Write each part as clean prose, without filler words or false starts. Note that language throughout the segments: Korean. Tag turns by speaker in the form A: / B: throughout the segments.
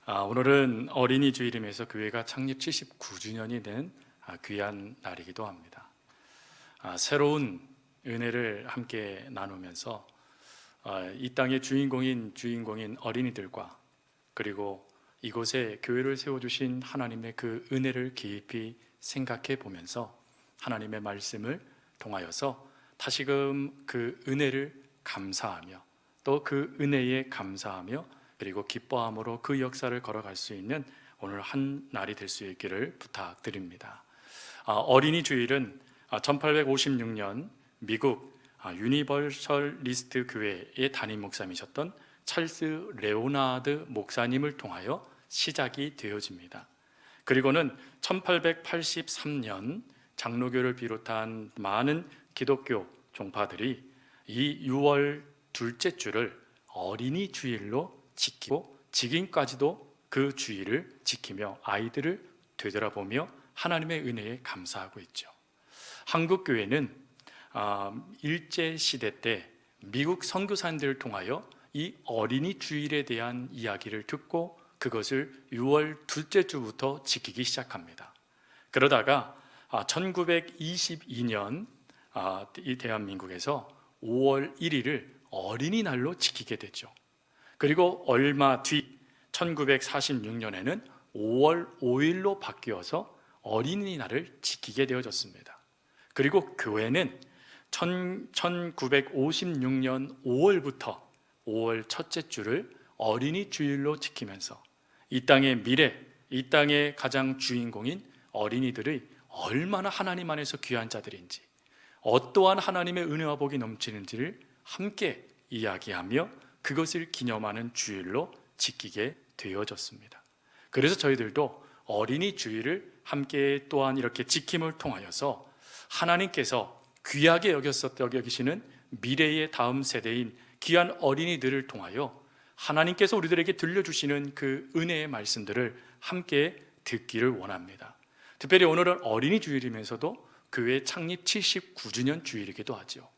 A: 오늘은 어린이 주일이면서 교회가 창립 79주년이 된 귀한 날이기도 합니다. 새로운 은혜를 함께 나누면서 이 땅의 주인공인 어린이들과 그리고 이곳에 교회를 세워주신 하나님의 그 은혜를 깊이 생각해 보면서 하나님의 말씀을 통하여서 다시금 그 은혜를 감사하며 또 그 은혜에 감사하며 그리고 기뻐함으로 그 역사를 걸어갈 수 있는 오늘 한 날이 될 수 있기를 부탁드립니다. 어린이 주일은 1856년 미국 유니버설리스트 교회의 담임 목사님이셨던 찰스 레오나드 목사님을 통하여 시작이 되어집니다. 그리고는 1883년 장로교를 비롯한 많은 기독교 종파들이 이 6월 둘째 주를 어린이 주일로 지키고 지금까지도 그 주일을 지키며 아이들을 되돌아보며 하나님의 은혜에 감사하고 있죠. 한국 교회는 일제시대 때 미국 선교사님들을 통하여 이 어린이 주일에 대한 이야기를 듣고 그것을 6월 둘째 주부터 지키기 시작합니다. 그러다가 1922년 이 대한민국에서 5월 1일을 어린이날로 지키게 되죠. 그리고 얼마 뒤 1946년에는 5월 5일로 바뀌어서 어린이날을 지키게 되어졌습니다. 그리고 교회는 1956년 5월부터 5월 첫째 주를 어린이 주일로 지키면서 이 땅의 미래, 이 땅의 가장 주인공인 어린이들의 얼마나 하나님 안에서 귀한 자들인지 어떠한 하나님의 은혜와 복이 넘치는지를 함께 이야기하며 그것을 기념하는 주일로 지키게 되어졌습니다. 그래서 저희들도 어린이 주일을 함께 또한 이렇게 지킴을 통하여서 하나님께서 귀하게 여기시는 미래의 다음 세대인 귀한 어린이들을 통하여 하나님께서 우리들에게 들려주시는 그 은혜의 말씀들을 함께 듣기를 원합니다. 특별히 오늘은 어린이 주일이면서도 교회 창립 79주년 주일이기도 하죠.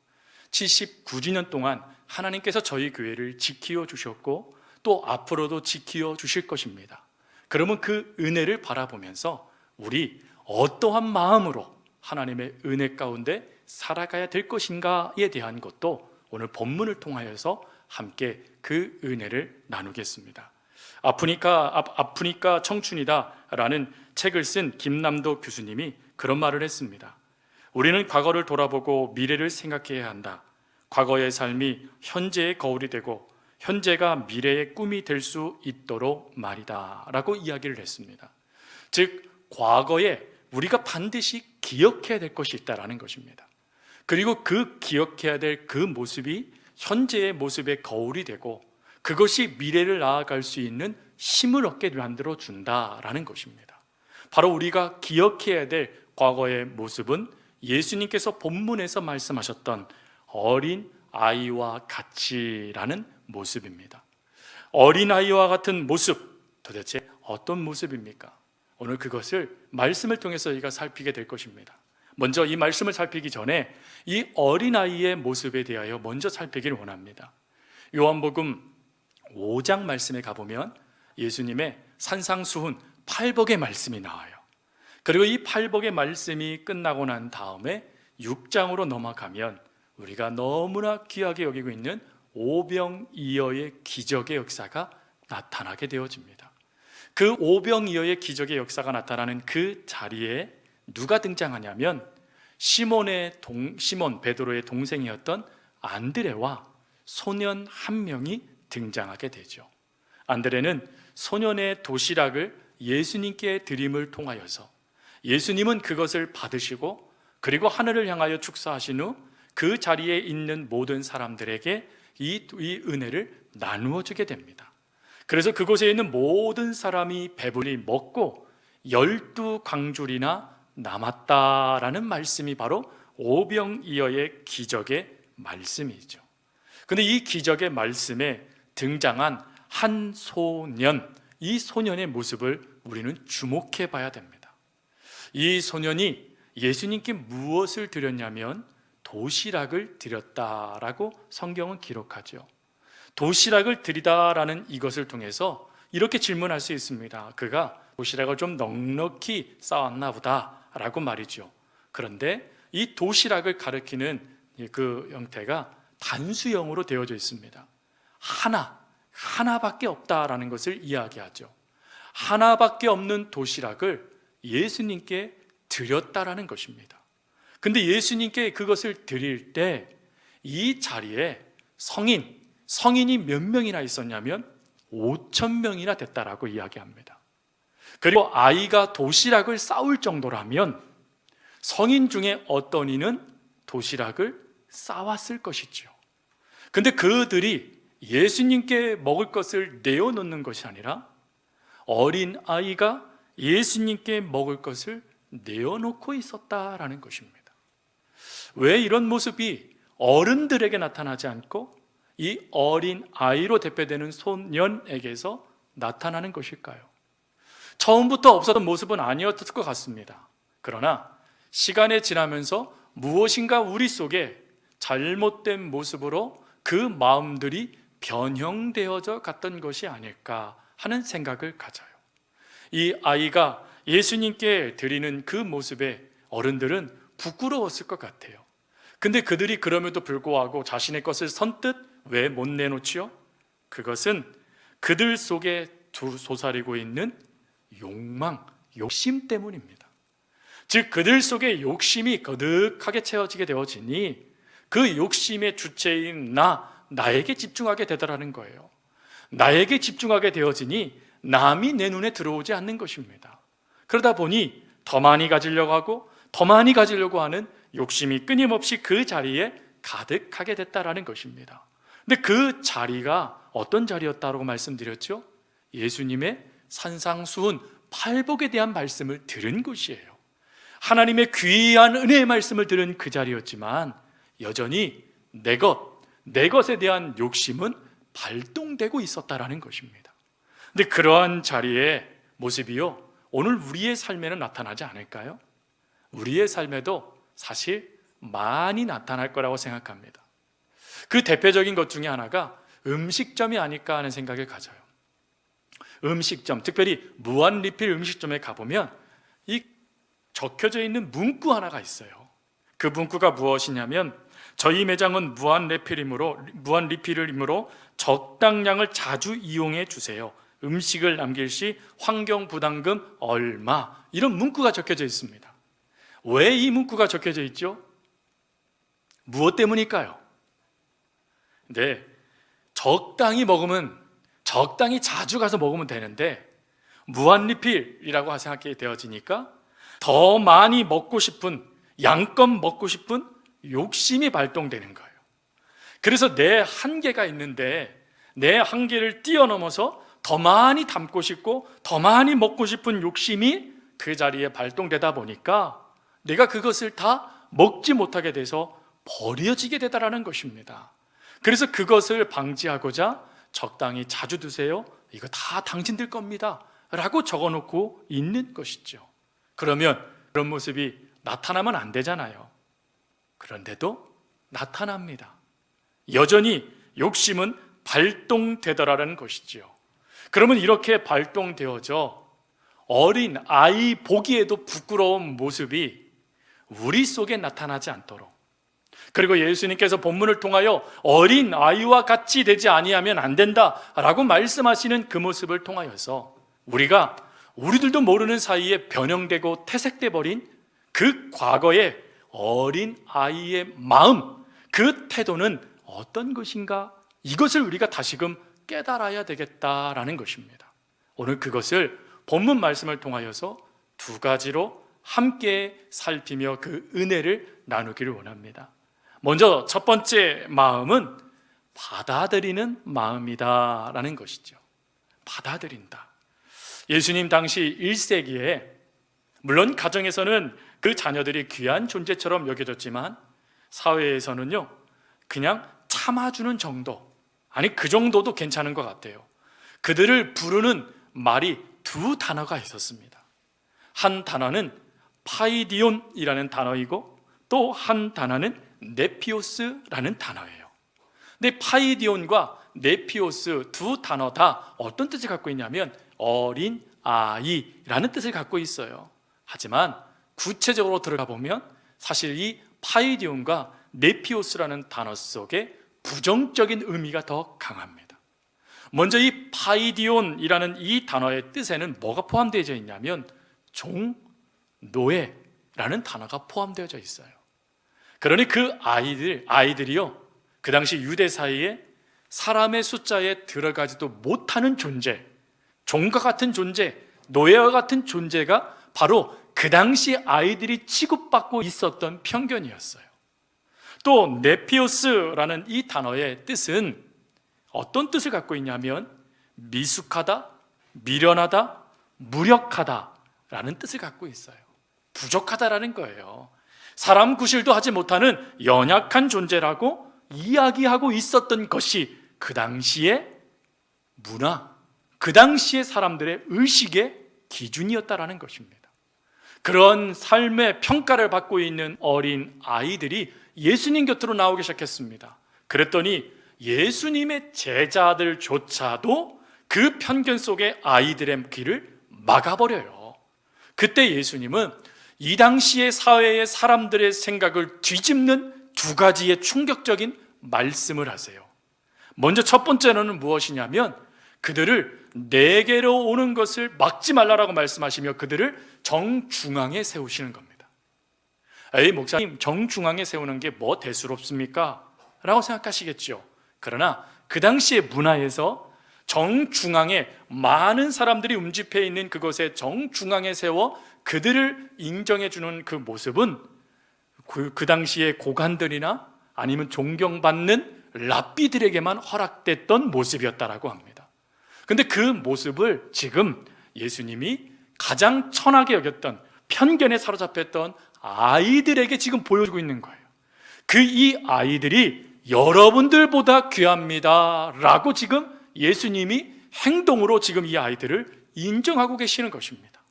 A: 79주년 동안 하나님께서 저희 교회를 지키어 주셨고 또 앞으로도 지키어 주실 것입니다. 그러면 그 은혜를 바라보면서 우리 어떠한 마음으로 하나님의 은혜 가운데 살아가야 될 것인가에 대한 것도 오늘 본문을 통하여서 함께 그 은혜를 나누겠습니다. 아프니까 청춘이다 라는 책을 쓴 김남도 교수님이 그런 말을 했습니다. 우리는 과거를 돌아보고 미래를 생각해야 한다. 과거의 삶이 현재의 거울이 되고 현재가 미래의 꿈이 될 수 있도록 말이다 라고 이야기를 했습니다. 즉 과거에 우리가 반드시 기억해야 될 것이 있다는 것입니다. 그리고 그 기억해야 될 그 모습이 현재의 모습의 거울이 되고 그것이 미래를 나아갈 수 있는 힘을 얻게 만들어 준다라는 것입니다. 바로 우리가 기억해야 될 과거의 모습은 예수님께서 본문에서 말씀하셨던 어린 아이와 같이라는 모습입니다. 어린 아이와 같은 모습, 도대체 어떤 모습입니까? 오늘 그것을 말씀을 통해서 저희가 살피게 될 것입니다. 먼저 이 말씀을 살피기 전에 이 어린 아이의 모습에 대하여 먼저 살피기를 원합니다. 요한복음 5장 말씀에 가보면 예수님의 산상수훈 8복의 말씀이 나와요. 그리고 이 8복의 말씀이 끝나고 난 다음에 6장으로 넘어가면 우리가 너무나 귀하게 여기고 있는 오병이어의 기적의 역사가 나타나게 되어집니다. 그 오병이어의 기적의 역사가 나타나는 그 자리에 누가 등장하냐면 시몬 베드로의 동생이었던 안드레와 소년 한 명이 등장하게 되죠. 안드레는 소년의 도시락을 예수님께 드림을 통하여서 예수님은 그것을 받으시고 그리고 하늘을 향하여 축사하신 후 그 자리에 있는 모든 사람들에게 이 은혜를 나누어 주게 됩니다. 그래서 그곳에 있는 모든 사람이 배불리 먹고 12광줄이나 남았다라는 말씀이 바로 오병이어의 기적의 말씀이죠. 그런데 이 기적의 말씀에 등장한 한 소년, 이 소년의 모습을 우리는 주목해 봐야 됩니다. 이 소년이 예수님께 무엇을 드렸냐면 도시락을 드렸다라고 성경은 기록하죠. 도시락을 드리다라는 이것을 통해서 이렇게 질문할 수 있습니다. 그가 도시락을 좀 넉넉히 싸왔나 보다 라고 말이죠. 그런데 이 도시락을 가리키는 그 형태가 단수형으로 되어져 있습니다. 하나밖에 없다라는 것을 이야기하죠. 하나밖에 없는 도시락을 예수님께 드렸다라는 것입니다. 근데 예수님께 그것을 드릴 때 이 자리에 성인이 몇 명이나 있었냐면 5,000명이나 됐다라고 이야기합니다. 그리고 아이가 도시락을 싸울 정도라면 성인 중에 어떤 이는 도시락을 싸왔을 것이죠. 근데 그들이 예수님께 먹을 것을 내어놓는 것이 아니라 어린 아이가 예수님께 먹을 것을 내어놓고 있었다라는 것입니다. 왜 이런 모습이 어른들에게 나타나지 않고 이 어린 아이로 대표되는 소년에게서 나타나는 것일까요? 처음부터 없었던 모습은 아니었을 것 같습니다. 그러나 시간이 지나면서 무엇인가 우리 속에 잘못된 모습으로 그 마음들이 변형되어져 갔던 것이 아닐까 하는 생각을 가져요. 이 아이가 예수님께 드리는 그 모습에 어른들은 부끄러웠을 것 같아요. 근데 그들이 그럼에도 불구하고 자신의 것을 선뜻 왜 못 내놓지요? 그것은 그들 속에 솟아리고 있는 욕심 때문입니다. 즉 그들 속에 욕심이 거득하게 채워지게 되어지니 그 욕심의 주체인 나에게 집중하게 되더라는 거예요. 나에게 집중하게 되어지니 남이 내 눈에 들어오지 않는 것입니다. 그러다 보니 더 많이 가지려고 하고 더 많이 가지려고 하는 욕심이 끊임없이 그 자리에 가득하게 됐다라는 것입니다. 근데 그 자리가 어떤 자리였다고 말씀드렸죠? 예수님의 산상수훈 팔복에 대한 말씀을 들은 곳이에요. 하나님의 귀한 은혜의 말씀을 들은 그 자리였지만 여전히 내 것에 대한 욕심은 발동되고 있었다라는 것입니다. 근데 그러한 자리의 모습이요, 오늘 우리의 삶에는 나타나지 않을까요? 우리의 삶에도 사실 많이 나타날 거라고 생각합니다. 그 대표적인 것 중에 하나가 음식점이 아닐까 하는 생각을 가져요. 음식점, 특별히 무한리필 음식점에 가보면 이 적혀져 있는 문구 하나가 있어요. 그 문구가 무엇이냐면 저희 매장은 무한리필이므로 적당량을 자주 이용해 주세요. 음식을 남길 시 환경부담금 얼마, 이런 문구가 적혀져 있습니다. 왜 이 문구가 적혀져 있죠? 무엇 때문일까요? 네, 적당히 먹으면 적당히 자주 가서 먹으면 되는데 무한리필이라고 생각이 되어지니까 더 많이 먹고 싶은, 양껏 먹고 싶은 욕심이 발동되는 거예요. 그래서 내 한계가 있는데 내 한계를 뛰어넘어서 더 많이 담고 싶고 더 많이 먹고 싶은 욕심이 그 자리에 발동되다 보니까 내가 그것을 다 먹지 못하게 돼서 버려지게 되다라는 것입니다. 그래서 그것을 방지하고자 적당히 자주 드세요, 이거 다 당신들 겁니다 라고 적어놓고 있는 것이죠. 그러면 그런 모습이 나타나면 안 되잖아요. 그런데도 나타납니다. 여전히 욕심은 발동되더라는 것이지요. 그러면 이렇게 발동되어져 어린 아이 보기에도 부끄러운 모습이 우리 속에 나타나지 않도록, 그리고 예수님께서 본문을 통하여 어린 아이와 같이 되지 아니하면 안 된다라고 말씀하시는 그 모습을 통하여서 우리들도 모르는 사이에 변형되고 퇴색돼 버린 그 과거의 어린 아이의 마음, 그 태도는 어떤 것인가, 이것을 우리가 다시금 깨달아야 되겠다라는 것입니다. 오늘 그것을 본문 말씀을 통하여서 두 가지로 함께 살피며 그 은혜를 나누기를 원합니다. 먼저 첫 번째 마음은 받아들이는 마음이다라는 것이죠. 받아들인다. 예수님 당시 1세기에 물론 가정에서는 그 자녀들이 귀한 존재처럼 여겨졌지만 사회에서는요, 그냥 참아주는 정도, 아니 그 정도도 괜찮은 것 같아요. 그들을 부르는 말이 두 단어가 있었습니다. 한 단어는 파이디온이라는 단어이고 또 한 단어는 네피오스라는 단어예요. 근데 파이디온과 네피오스 두 단어 다 어떤 뜻을 갖고 있냐면 어린 아이라는 뜻을 갖고 있어요. 하지만 구체적으로 들어가 보면 사실 이 파이디온과 네피오스라는 단어 속에 부정적인 의미가 더 강합니다. 먼저 이 파이디온이라는 이 단어의 뜻에는 뭐가 포함되어 있냐면 종, 노예라는 단어가 포함되어져 있어요. 그러니 그 아이들이요, 그 당시 유대 사이에 사람의 숫자에 들어가지도 못하는 존재, 종과 같은 존재, 노예와 같은 존재가 바로 그 당시 아이들이 취급받고 있었던 편견이었어요. 또 네피오스라는 이 단어의 뜻은 어떤 뜻을 갖고 있냐면 미숙하다, 미련하다, 무력하다라는 뜻을 갖고 있어요. 부족하다라는 거예요. 사람 구실도 하지 못하는 연약한 존재라고 이야기하고 있었던 것이 그 당시의 문화, 그 당시의 사람들의 의식의 기준이었다라는 것입니다. 그런 삶의 평가를 받고 있는 어린 아이들이 예수님 곁으로 나오기 시작했습니다. 그랬더니 예수님의 제자들조차도 그 편견 속에 아이들의 길을 막아버려요. 그때 예수님은 이 당시의 사회의 사람들의 생각을 뒤집는 두 가지의 충격적인 말씀을 하세요. 먼저 첫 번째로는 무엇이냐면 그들을 내게로 오는 것을 막지 말라라고 말씀하시며 그들을 정중앙에 세우시는 겁니다. 에이 목사님, 정중앙에 세우는 게 뭐 대수롭습니까? 라고 생각하시겠죠. 그러나 그 당시의 문화에서 정중앙에 많은 사람들이 움집해 있는 그곳에 정중앙에 세워 그들을 인정해 주는 그 모습은 그 당시의 고관들이나 아니면 존경받는 랍비들에게만 허락됐던 모습이었다라고 합니다. 근데 그 모습을 지금 예수님이 가장 천하게 여겼던, 편견에 사로잡혔던 아이들에게 지금 보여주고 있는 거예요. 이 아이들이 여러분들보다 귀합니다 라고 지금 예수님이 행동으로 지금 이 아이들을 인정하고 계시는 것입니다.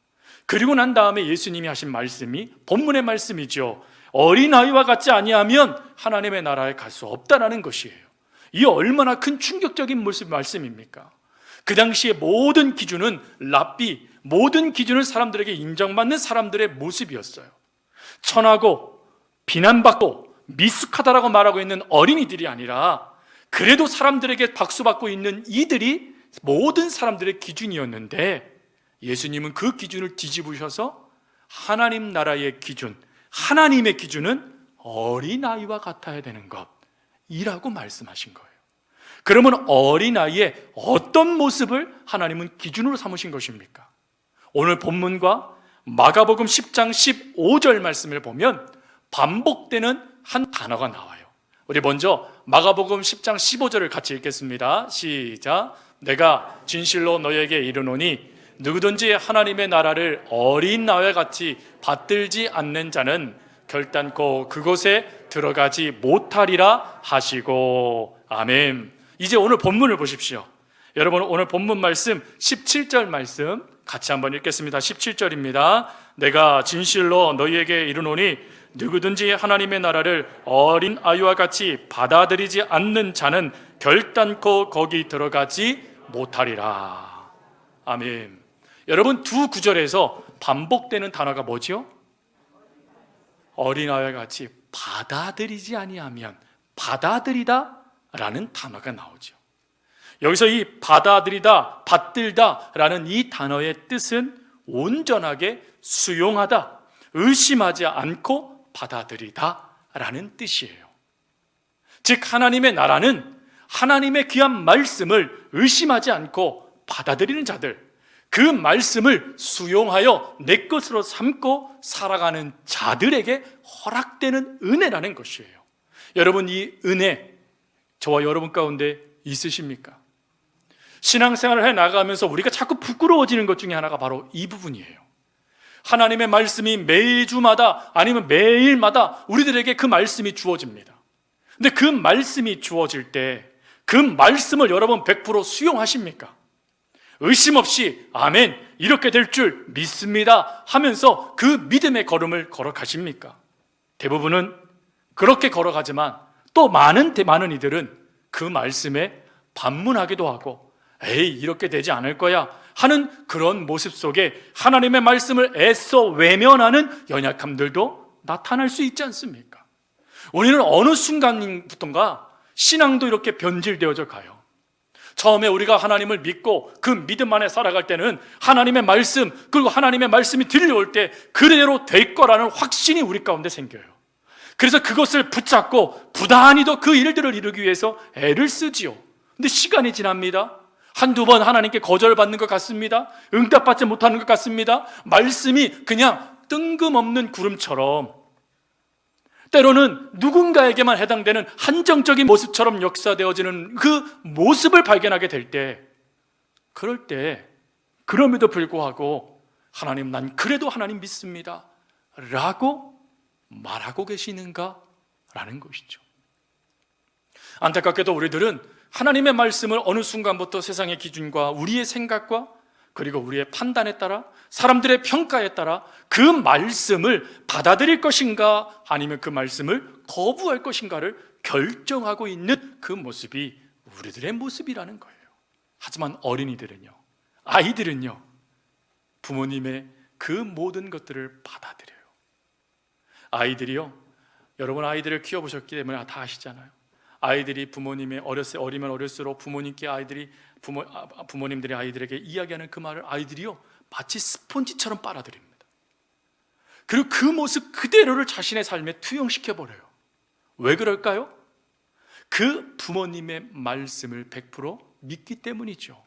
A: 그리고 난 다음에 예수님이 하신 말씀이 본문의 말씀이죠. 어린아이와 같지 아니하면 하나님의 나라에 갈 수 없다라는 것이에요. 이 얼마나 큰 충격적인 말씀입니까? 그 당시의 모든 기준은 랍비, 모든 기준은 사람들에게 인정받는 사람들의 모습이었어요. 천하고 비난받고 미숙하다라고 말하고 있는 어린이들이 아니라 그래도 사람들에게 박수받고 있는 이들이 모든 사람들의 기준이었는데 예수님은 그 기준을 뒤집으셔서 하나님 나라의 기준, 하나님의 기준은 어린아이와 같아야 되는 것이라고 말씀하신 거예요. 그러면 어린아이의 어떤 모습을 하나님은 기준으로 삼으신 것입니까? 오늘 본문과 마가복음 10장 15절 말씀을 보면 반복되는 한 단어가 나와요. 우리 먼저 마가복음 10장 15절을 같이 읽겠습니다. 시작. 내가 진실로 너에게 이르노니 누구든지 하나님의 나라를 어린아이와 같이 받들지 않는 자는 결단코 그곳에 들어가지 못하리라 하시고. 아멘. 이제 오늘 본문을 보십시오. 여러분, 오늘 본문 말씀 17절 말씀 같이 한번 읽겠습니다. 17절입니다. 내가 진실로 너희에게 이르노니 누구든지 하나님의 나라를 어린아이와 같이 받아들이지 않는 자는 결단코 거기 들어가지 못하리라. 아멘. 여러분, 두 구절에서 반복되는 단어가 뭐죠? 어린아이와 같이 받아들이지 아니하면, 받아들이다 라는 단어가 나오죠. 여기서 이 받아들이다, 받들다 라는 이 단어의 뜻은 온전하게 수용하다, 의심하지 않고 받아들이다 라는 뜻이에요. 즉 하나님의 나라는 하나님의 귀한 말씀을 의심하지 않고 받아들이는 자들, 그 말씀을 수용하여 내 것으로 삼고 살아가는 자들에게 허락되는 은혜라는 것이에요. 여러분, 이 은혜 저와 여러분 가운데 있으십니까? 신앙생활을 해나가면서 우리가 자꾸 부끄러워지는 것 중에 하나가 바로 이 부분이에요. 하나님의 말씀이 매주마다 아니면 매일마다 우리들에게 그 말씀이 주어집니다. 근데 그 말씀이 주어질 때 그 말씀을 여러분 100% 수용하십니까? 의심 없이 아멘, 이렇게 될 줄 믿습니다 하면서 그 믿음의 걸음을 걸어가십니까? 대부분은 그렇게 걸어가지만 또 많은 이들은 그 말씀에 반문하기도 하고 에이 이렇게 되지 않을 거야 하는 그런 모습 속에 하나님의 말씀을 애써 외면하는 연약함들도 나타날 수 있지 않습니까? 우리는 어느 순간부터인가 신앙도 이렇게 변질되어져 가요. 처음에 우리가 하나님을 믿고 그 믿음 안에 살아갈 때는 하나님의 말씀, 그리고 하나님의 말씀이 들려올 때 그대로 될 거라는 확신이 우리 가운데 생겨요. 그래서 그것을 붙잡고 부단히도 그 일들을 이루기 위해서 애를 쓰지요. 근데 시간이 지납니다. 한두 번 하나님께 거절받는 것 같습니다. 응답받지 못하는 것 같습니다. 말씀이 그냥 뜬금없는 구름처럼, 때로는 누군가에게만 해당되는 한정적인 모습처럼 역사되어지는 그 모습을 발견하게 될 때, 그럴 때 그럼에도 불구하고 하나님, 난 그래도 하나님 믿습니다 라고 말하고 계시는가? 라는 것이죠. 안타깝게도 우리들은 하나님의 말씀을 어느 순간부터 세상의 기준과 우리의 생각과 그리고 우리의 판단에 따라, 사람들의 평가에 따라 그 말씀을 받아들일 것인가 아니면 그 말씀을 거부할 것인가를 결정하고 있는 그 모습이 우리들의 모습이라는 거예요. 하지만 어린이들은요, 아이들은요, 부모님의 그 모든 것들을 받아들여요. 아이들이요, 여러분 아이들을 키워보셨기 때문에 다 아시잖아요. 아이들이 부모님의 어리면 어릴수록 부모님께 부모님들이 아이들에게 이야기하는 그 말을 아이들이요 마치 스폰지처럼 빨아들입니다. 그리고 그 모습 그대로를 자신의 삶에 투영시켜버려요. 왜 그럴까요? 그 부모님의 말씀을 100% 믿기 때문이죠.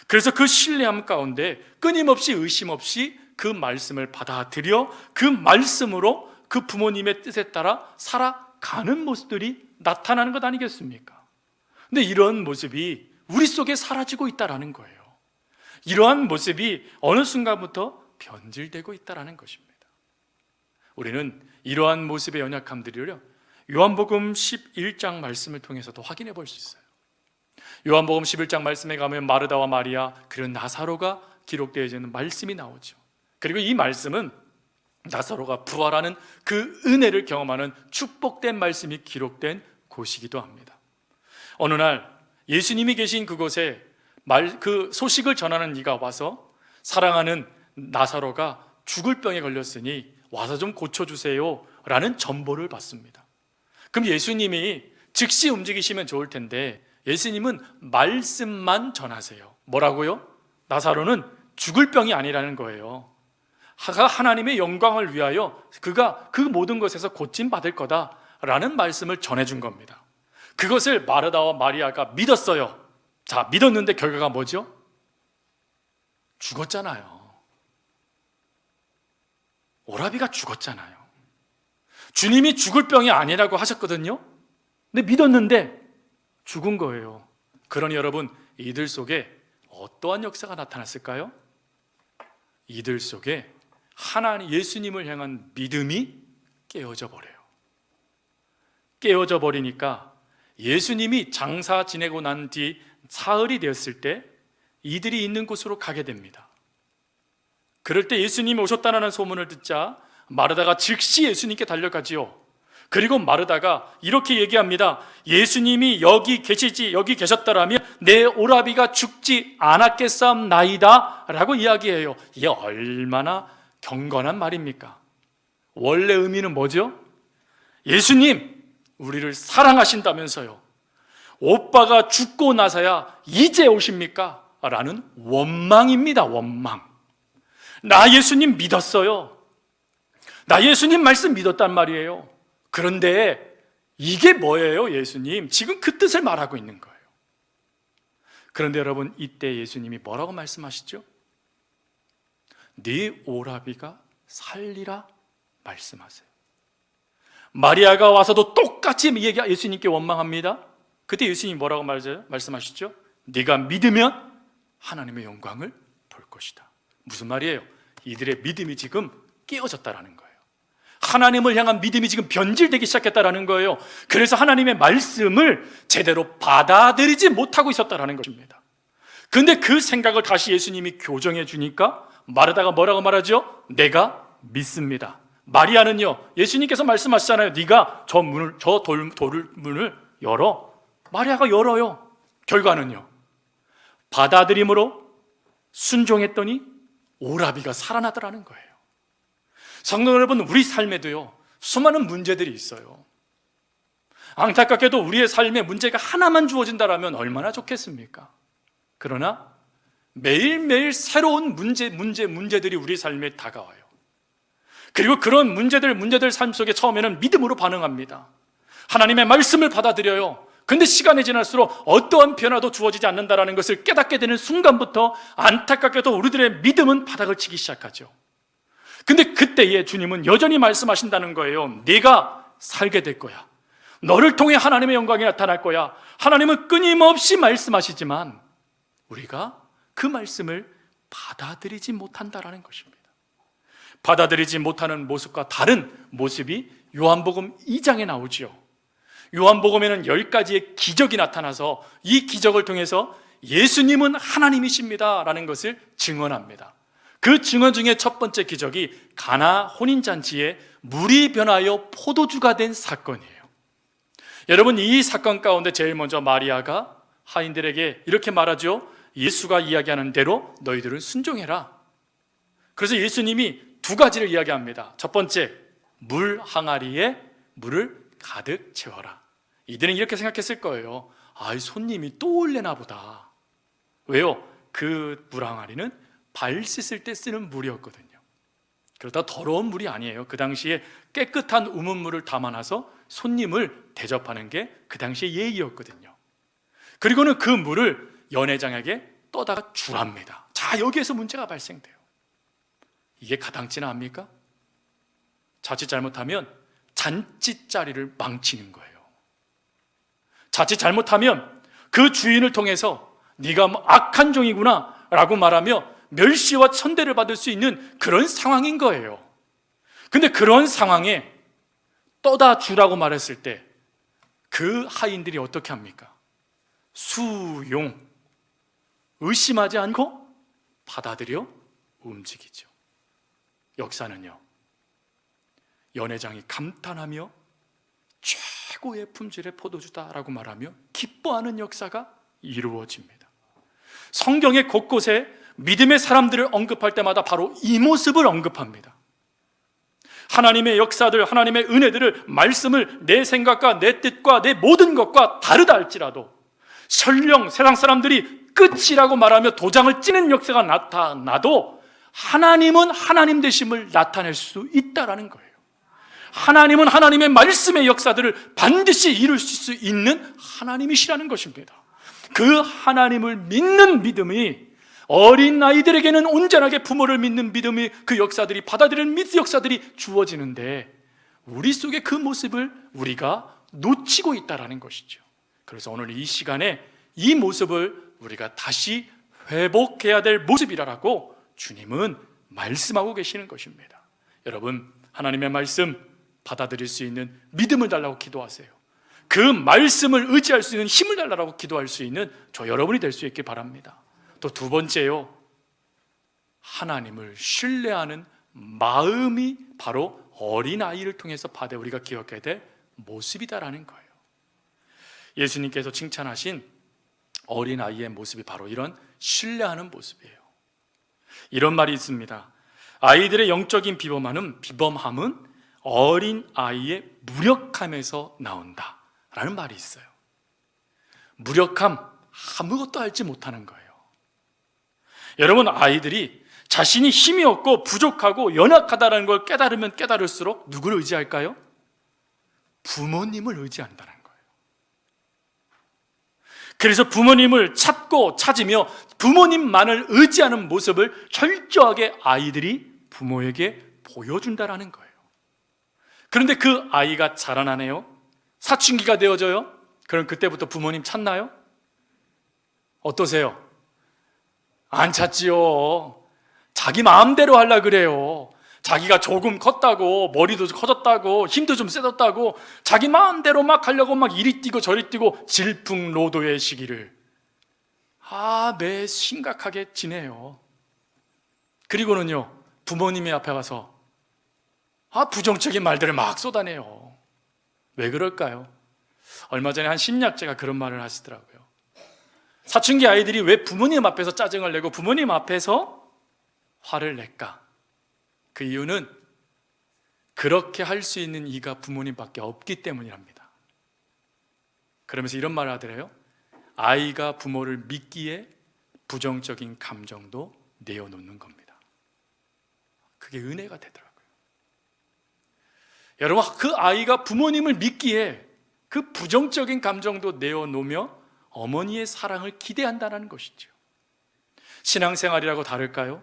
A: 그래서 그 신뢰함 가운데 끊임없이 의심 없이 그 말씀을 받아들여 그 말씀으로 그 부모님의 뜻에 따라 살아가는 모습들이 나타나는 것 아니겠습니까? 근데 이런 모습이 우리 속에 사라지고 있다는 거예요. 이러한 모습이 어느 순간부터 변질되고 있다는 것입니다. 우리는 이러한 모습의 연약함들을 요한복음 11장 말씀을 통해서도 확인해 볼 수 있어요. 요한복음 11장 말씀에 가면 마르다와 마리아 그리고 나사로가 기록되어 있는 말씀이 나오죠. 그리고 이 말씀은 나사로가 부활하는 그 은혜를 경험하는 축복된 말씀이 기록된 곳이기도 합니다. 어느 날 예수님이 계신 그곳에 그 소식을 전하는 이가 와서 사랑하는 나사로가 죽을 병에 걸렸으니 와서 좀 고쳐주세요 라는 전보를 받습니다. 그럼 예수님이 즉시 움직이시면 좋을 텐데 예수님은 말씀만 전하세요. 뭐라고요? 나사로는 죽을 병이 아니라는 거예요. 하나님의 영광을 위하여 그가 그 모든 것에서 고침받을 거다라는 말씀을 전해준 겁니다. 그것을 마르다와 마리아가 믿었어요. 자, 믿었는데 결과가 뭐죠? 죽었잖아요. 오라비가 죽었잖아요. 주님이 죽을 병이 아니라고 하셨거든요. 근데 믿었는데 죽은 거예요. 그러니 여러분, 이들 속에 어떠한 역사가 나타났을까요? 이들 속에 하나님, 예수님을 향한 믿음이 깨어져 버려요. 깨어져 버리니까 예수님이 장사 지내고 난 뒤 사흘이 되었을 때 이들이 있는 곳으로 가게 됩니다. 그럴 때 예수님이 오셨다는 소문을 듣자 마르다가 즉시 예수님께 달려가지요. 그리고 마르다가 이렇게 얘기합니다. 예수님이 여기 계셨더라면 내 오라비가 죽지 않았겠사옵나이다 라고 이야기해요. 이게 얼마나 경건한 말입니까? 원래 의미는 뭐죠? 예수님, 우리를 사랑하신다면서요. 오빠가 죽고 나서야 이제 오십니까? 라는 원망입니다. 원망. 나 예수님 믿었어요. 나 예수님 말씀 믿었단 말이에요. 그런데 이게 뭐예요, 예수님? 지금 그 뜻을 말하고 있는 거예요. 그런데 여러분, 이때 예수님이 뭐라고 말씀하시죠? 네 오라비가 살리라 말씀하세요. 마리아가 와서도 똑같이 예수님께 원망합니다. 그때 예수님이 뭐라고 말씀하시죠? 네가 믿으면 하나님의 영광을 볼 것이다. 무슨 말이에요? 이들의 믿음이 지금 깨어졌다라는 거예요. 하나님을 향한 믿음이 지금 변질되기 시작했다라는 거예요. 그래서 하나님의 말씀을 제대로 받아들이지 못하고 있었다라는 것입니다. 근데 그 생각을 다시 예수님이 교정해 주니까 마르다가 뭐라고 말하죠? 내가 믿습니다. 마리아는요, 예수님께서 말씀하시잖아요. 네가 저 돌문을 열어. 마리아가 열어요. 결과는요, 받아들임으로 순종했더니 오라비가 살아나더라는 거예요. 성도 여러분, 우리 삶에도요 수많은 문제들이 있어요. 안타깝게도 우리의 삶에 문제가 하나만 주어진다면 얼마나 좋겠습니까? 그러나 매일매일 새로운 문제들이 우리 삶에 다가와요. 그리고 그런 문제들 삶 속에 처음에는 믿음으로 반응합니다. 하나님의 말씀을 받아들여요. 근데 시간이 지날수록 어떠한 변화도 주어지지 않는다는 것을 깨닫게 되는 순간부터 안타깝게도 우리들의 믿음은 바닥을 치기 시작하죠. 근데 그때에 주님은 여전히 말씀하신다는 거예요. 네가 살게 될 거야. 너를 통해 하나님의 영광이 나타날 거야. 하나님은 끊임없이 말씀하시지만 우리가 그 말씀을 받아들이지 못한다는 것입니다. 받아들이지 못하는 모습과 다른 모습이 요한복음 2장에 나오지요. 요한복음에는 10가지의 기적이 나타나서 이 기적을 통해서 예수님은 하나님이십니다 라는 것을 증언합니다. 그 증언 중에 첫 번째 기적이 가나 혼인잔치에 물이 변하여 포도주가 된 사건이에요. 여러분, 이 사건 가운데 제일 먼저 마리아가 하인들에게 이렇게 말하죠. 예수가 이야기하는 대로 너희들은 순종해라. 그래서 예수님이 두 가지를 이야기합니다. 첫 번째, 물 항아리에 물을 가득 채워라. 이들은 이렇게 생각했을 거예요. 손님이 또 올래나 보다. 왜요? 그 물 항아리는 발 씻을 때 쓰는 물이었거든요. 그러다 더러운 물이 아니에요. 그 당시에 깨끗한 우문물을 담아놔서 손님을 대접하는 게 그 당시의 예의였거든요. 그리고는 그 물을 연회장에게 떠다가 주랍니다. 자, 여기에서 문제가 발생돼요. 이게 가당치나 합니까? 자칫 잘못하면 잔치자리를 망치는 거예요. 자칫 잘못하면 그 주인을 통해서 네가 악한 종이구나 라고 말하며 멸시와 천대를 받을 수 있는 그런 상황인 거예요. 근데 그런 상황에 떠다 주라고 말했을 때 그 하인들이 어떻게 합니까? 수용, 의심하지 않고 받아들여 움직이죠. 역사는요, 연회장이 감탄하며 최고의 품질의 포도주다라고 말하며 기뻐하는 역사가 이루어집니다. 성경의 곳곳에 믿음의 사람들을 언급할 때마다 바로 이 모습을 언급합니다. 하나님의 역사들, 하나님의 은혜들을, 말씀을 내 생각과 내 뜻과 내 모든 것과 다르다 할지라도 설령 세상 사람들이 끝이라고 말하며 도장을 찌는 역사가 나타나도 하나님은 하나님 되심을 나타낼 수 있다는 거예요. 하나님은 하나님의 말씀의 역사들을 반드시 이룰 수 있는 하나님이시라는 것입니다. 그 하나님을 믿는 믿음이 어린 아이들에게는 온전하게 부모를 믿는 믿음이, 그 역사들이, 받아들이는 믿음 역사들이 주어지는데 우리 속에 그 모습을 우리가 놓치고 있다는 것이죠. 그래서 오늘 이 시간에 이 모습을 우리가 다시 회복해야 될 모습이라고 주님은 말씀하고 계시는 것입니다. 여러분, 하나님의 말씀 받아들일 수 있는 믿음을 달라고 기도하세요. 그 말씀을 의지할 수 있는 힘을 달라고 기도할 수 있는 저 여러분이 될 수 있길 바랍니다. 또 두 번째요, 하나님을 신뢰하는 마음이 바로 어린아이를 통해서 우리가 기억해야 될 모습이다라는 거예요. 예수님께서 칭찬하신 어린아이의 모습이 바로 이런 신뢰하는 모습이에요. 이런 말이 있습니다. 아이들의 영적인 비범함은 어린아이의 무력함에서 나온다 라는 말이 있어요. 무력함, 아무것도 알지 못하는 거예요. 여러분, 아이들이 자신이 힘이 없고 부족하고 연약하다는 걸 깨달으면 깨달을수록 누구를 의지할까요? 부모님을 의지한다는 거예요. 그래서 부모님을 찾으며 부모님만을 의지하는 모습을 철저하게 아이들이 부모에게 보여준다는 거예요. 그런데 그 아이가 자라나네요. 사춘기가 되어져요. 그럼 그때부터 부모님 찾나요? 어떠세요? 안 찾지요. 자기 마음대로 하려고 그래요. 자기가 조금 컸다고, 머리도 커졌다고, 힘도 좀 세졌다고 자기 마음대로 막 하려고 막 이리 뛰고 저리 뛰고 질풍노도의 시기를 매 심각하게 지내요. 그리고는요, 부모님의 앞에 가서 부정적인 말들을 막 쏟아내요. 왜 그럴까요? 얼마 전에 한 심리학자가 그런 말을 하시더라고요. 사춘기 아이들이 왜 부모님 앞에서 짜증을 내고 부모님 앞에서 화를 낼까? 그 이유는 그렇게 할 수 있는 이가 부모님밖에 없기 때문이랍니다. 그러면서 이런 말을 하더래요. 아이가 부모를 믿기에 부정적인 감정도 내어놓는 겁니다. 그게 은혜가 되더라고요. 여러분, 그 아이가 부모님을 믿기에 그 부정적인 감정도 내어놓으며 어머니의 사랑을 기대한다는 것이죠. 신앙생활이라고 다를까요?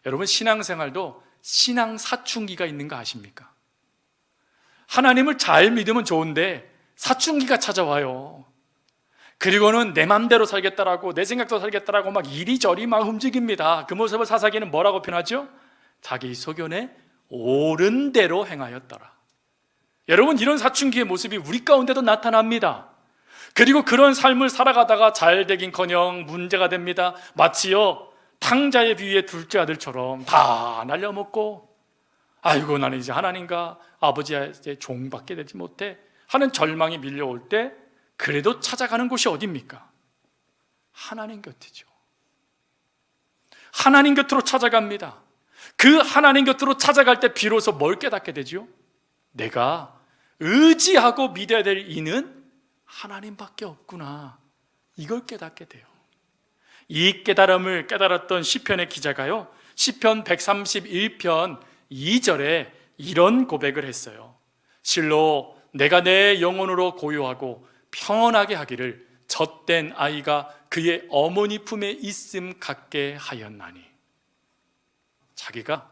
A: 여러분, 신앙생활도 신앙 사춘기가 있는 거 아십니까? 하나님을 잘 믿으면 좋은데 사춘기가 찾아와요. 그리고는 내 맘대로 살겠다라고, 내 생각대로 살겠다라고 막 이리저리 막 움직입니다. 그 모습을 사사기는 뭐라고 표현하죠? 자기 소견에 옳은 대로 행하였더라. 여러분, 이런 사춘기의 모습이 우리 가운데도 나타납니다. 그리고 그런 삶을 살아가다가 잘 되긴커녕 문제가 됩니다. 마치요 탕자의 비위의 둘째 아들처럼 다 날려먹고, 아이고 나는 이제 하나님과 아버지의 종밖에 되지 못해 하는 절망이 밀려올 때 그래도 찾아가는 곳이 어디입니까? 하나님 곁이죠. 하나님 곁으로 찾아갑니다. 그 하나님 곁으로 찾아갈 때 비로소 뭘 깨닫게 되죠? 내가 의지하고 믿어야 될 이는 하나님밖에 없구나, 이걸 깨닫게 돼요. 이 깨달음을 깨달았던 시편의 기자가요, 시편 131편 2절에 이런 고백을 했어요. 실로 내가 내 영혼으로 고요하고 평안하게 하기를 젖된 아이가 그의 어머니 품에 있음 같게 하였나니. 자기가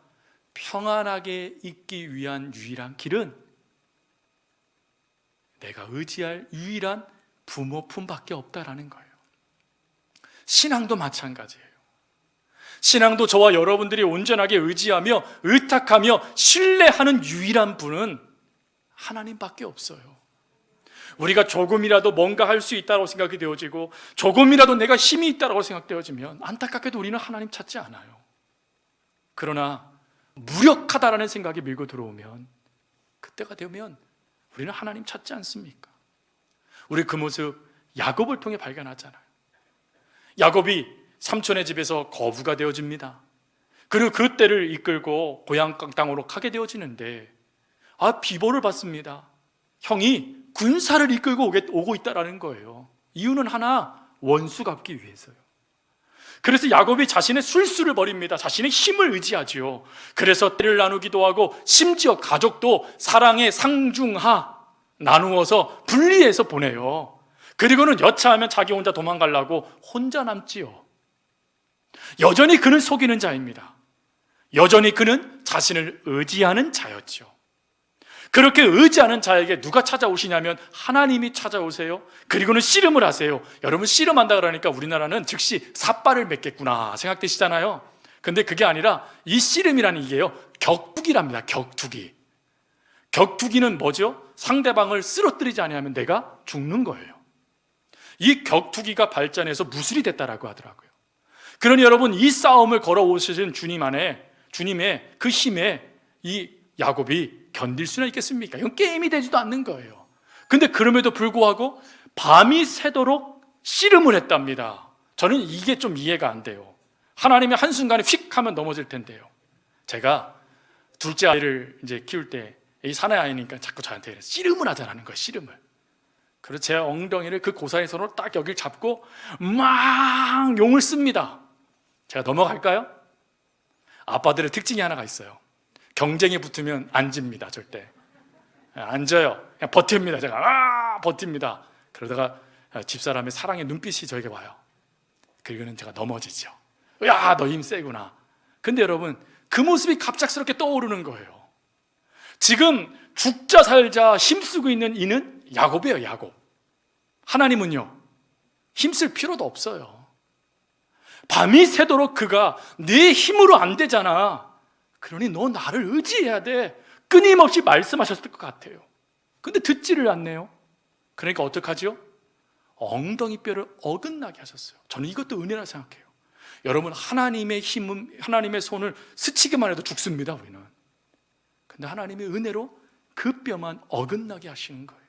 A: 평안하게 있기 위한 유일한 길은 내가 의지할 유일한 부모 품밖에 없다라는 거예요. 신앙도 마찬가지예요. 신앙도 저와 여러분들이 온전하게 의지하며 의탁하며 신뢰하는 유일한 분은 하나님밖에 없어요. 우리가 조금이라도 뭔가 할 수 있다고 생각이 되어지고 조금이라도 내가 힘이 있다고 생각되어지면 안타깝게도 우리는 하나님 찾지 않아요. 그러나 무력하다라는 생각이 밀고 들어오면, 그때가 되면 우리는 하나님 찾지 않습니까? 우리 그 모습 야곱을 통해 발견하잖아요. 야곱이 삼촌의 집에서 거부가 되어집니다. 그리고 그 때를 이끌고 고향 땅으로 가게 되어지는데 비보를 받습니다. 형이 군사를 이끌고 오고 있다는 거예요. 이유는 하나, 원수 갚기 위해서요. 그래서 야곱이 자신의 술수를 버립니다. 자신의 힘을 의지하지요. 그래서 때를 나누기도 하고 심지어 가족도 사랑의 상중하 나누어서 분리해서 보내요. 그리고는 여차하면 자기 혼자 도망가려고 혼자 남지요. 여전히 그는 속이는 자입니다. 여전히 그는 자신을 의지하는 자였죠. 그렇게 의지하는 자에게 누가 찾아오시냐면 하나님이 찾아오세요. 그리고는 씨름을 하세요. 여러분, 씨름한다 그러니까 우리나라는 즉시 삿발을 맺겠구나 생각되시잖아요. 근데 그게 아니라 이 씨름이라는 이게요, 격투기랍니다. 격투기. 격투기는 뭐죠? 상대방을 쓰러뜨리지 않으면 내가 죽는 거예요. 이 격투기가 발전해서 무술이 됐다라고 하더라고요. 그러니 여러분, 이 싸움을 걸어오시는 주님의 그 힘에 이 야곱이 견딜 수는 있겠습니까? 이건 게임이 되지도 않는 거예요. 근데 그럼에도 불구하고 밤이 새도록 씨름을 했답니다. 저는 이게 좀 이해가 안 돼요. 하나님이 한순간에 휙 하면 넘어질 텐데요. 제가 둘째 아이를 이제 키울 때, 이 사내 아이니까 자꾸 저한테 씨름을 하자라는 거예요. 씨름을. 그래서 제 엉덩이를 그 고사의 손으로 딱 여기를 잡고 막 용을 씁니다. 제가 넘어갈까요? 아빠들의 특징이 하나가 있어요. 경쟁이 붙으면 안 집니다. 절대 안 져요. 그냥 버팁니다. 제가 버팁니다. 그러다가 집사람의 사랑의 눈빛이 저에게 와요. 그리고는 제가 넘어지죠. 야, 너 힘 세구나. 근데 여러분, 그 모습이 갑작스럽게 떠오르는 거예요. 지금 죽자 살자 힘쓰고 있는 이는 야곱이에요. 야곱. 하나님은요, 힘쓸 필요도 없어요. 밤이 새도록 그가 네 힘으로 안 되잖아, 그러니 너 나를 의지해야 돼, 끊임없이 말씀하셨을 것 같아요. 근데 듣지를 않네요. 그러니까 어떡하죠? 엉덩이 뼈를 어긋나게 하셨어요. 저는 이것도 은혜라 생각해요. 여러분, 하나님의 힘은, 하나님의 손을 스치기만 해도 죽습니다, 우리는. 근데 하나님의 은혜로 그 뼈만 어긋나게 하시는 거예요.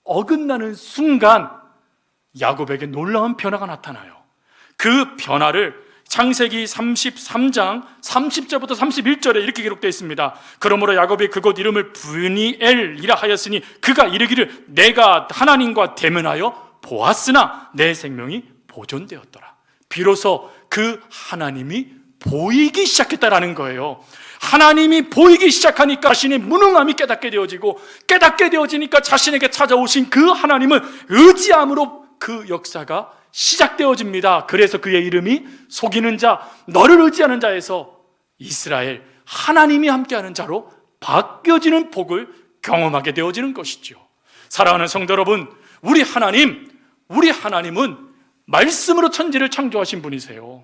A: 어긋나는 순간 야곱에게 놀라운 변화가 나타나요. 그 변화를 창세기 33장 30절부터 31절에 이렇게 기록되어 있습니다. 그러므로 야곱이 그곳 이름을 브니엘이라 하였으니 그가 이르기를 내가 하나님과 대면하여 보았으나 내 생명이 보존되었더라. 비로소 그 하나님이 보이기 시작했다라는 거예요. 하나님이 보이기 시작하니까 자신의 무능함이 깨닫게 되어지니까 자신에게 찾아오신 그 하나님을 의지함으로 그 역사가 시작되어집니다. 그래서 그의 이름이 속이는 자, 너를 의지하는 자에서 이스라엘, 하나님이 함께하는 자로 바뀌어지는 복을 경험하게 되어지는 것이죠. 사랑하는 성도 여러분, 우리 하나님은 말씀으로 천지를 창조하신 분이세요.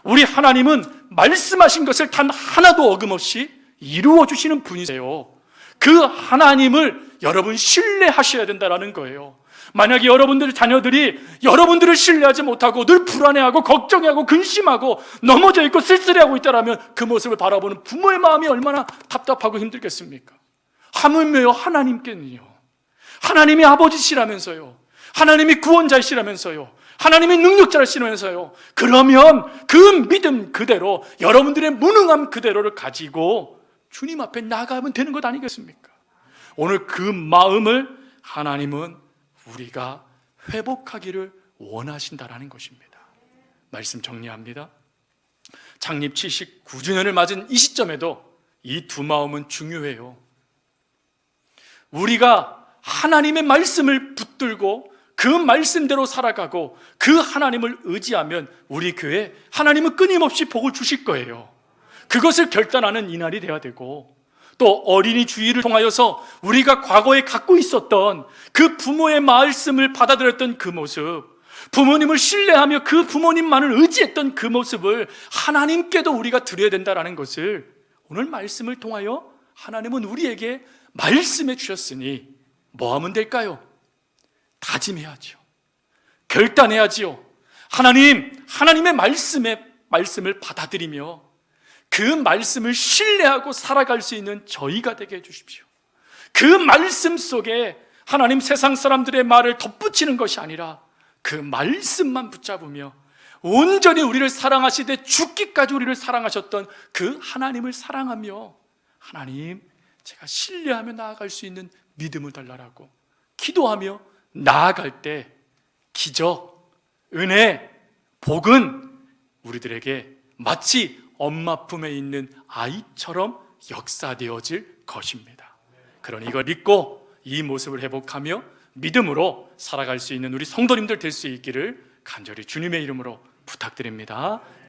A: 우리 하나님은 말씀하신 것을 단 하나도 어김없이 이루어 주시는 분이세요. 그 하나님을 여러분 신뢰하셔야 된다는 거예요. 만약에 여러분들 자녀들이 여러분들을 신뢰하지 못하고 늘 불안해하고 걱정하고 근심하고 넘어져 있고 쓸쓸해하고 있다면 그 모습을 바라보는 부모의 마음이 얼마나 답답하고 힘들겠습니까? 하물며 하나님께는요, 하나님이 아버지시라면서요, 하나님이 구원자이시라면서요, 하나님이 능력자이시라면서요, 그러면 그 믿음 그대로, 여러분들의 무능함 그대로를 가지고 주님 앞에 나가면 되는 것 아니겠습니까? 오늘 그 마음을 하나님은 우리가 회복하기를 원하신다라는 것입니다. 말씀 정리합니다. 창립 79주년을 맞은 이 시점에도 이 두 마음은 중요해요. 우리가 하나님의 말씀을 붙들고 그 말씀대로 살아가고 그 하나님을 의지하면 우리 교회에 하나님은 끊임없이 복을 주실 거예요. 그것을 결단하는 이날이 돼야 되고, 또 어린이 주일을 통하여서 우리가 과거에 갖고 있었던 그 부모의 말씀을 받아들였던 그 모습, 부모님을 신뢰하며 그 부모님만을 의지했던 그 모습을 하나님께도 우리가 드려야 된다는 것을 오늘 말씀을 통하여 하나님은 우리에게 말씀해 주셨으니 뭐 하면 될까요? 다짐해야죠. 결단해야지요. 하나님의 말씀을 받아들이며 그 말씀을 신뢰하고 살아갈 수 있는 저희가 되게 해주십시오. 그 말씀 속에 하나님 세상 사람들의 말을 덧붙이는 것이 아니라 그 말씀만 붙잡으며 온전히 우리를 사랑하시되 죽기까지 우리를 사랑하셨던 그 하나님을 사랑하며, 하나님, 제가 신뢰하며 나아갈 수 있는 믿음을 달라라고 기도하며 나아갈 때 기적, 은혜, 복은 우리들에게 마치 엄마 품에 있는 아이처럼 역사되어질 것입니다. 그러니 이걸 믿고 이 모습을 회복하며 믿음으로 살아갈 수 있는 우리 성도님들 될 수 있기를 간절히 주님의 이름으로 부탁드립니다.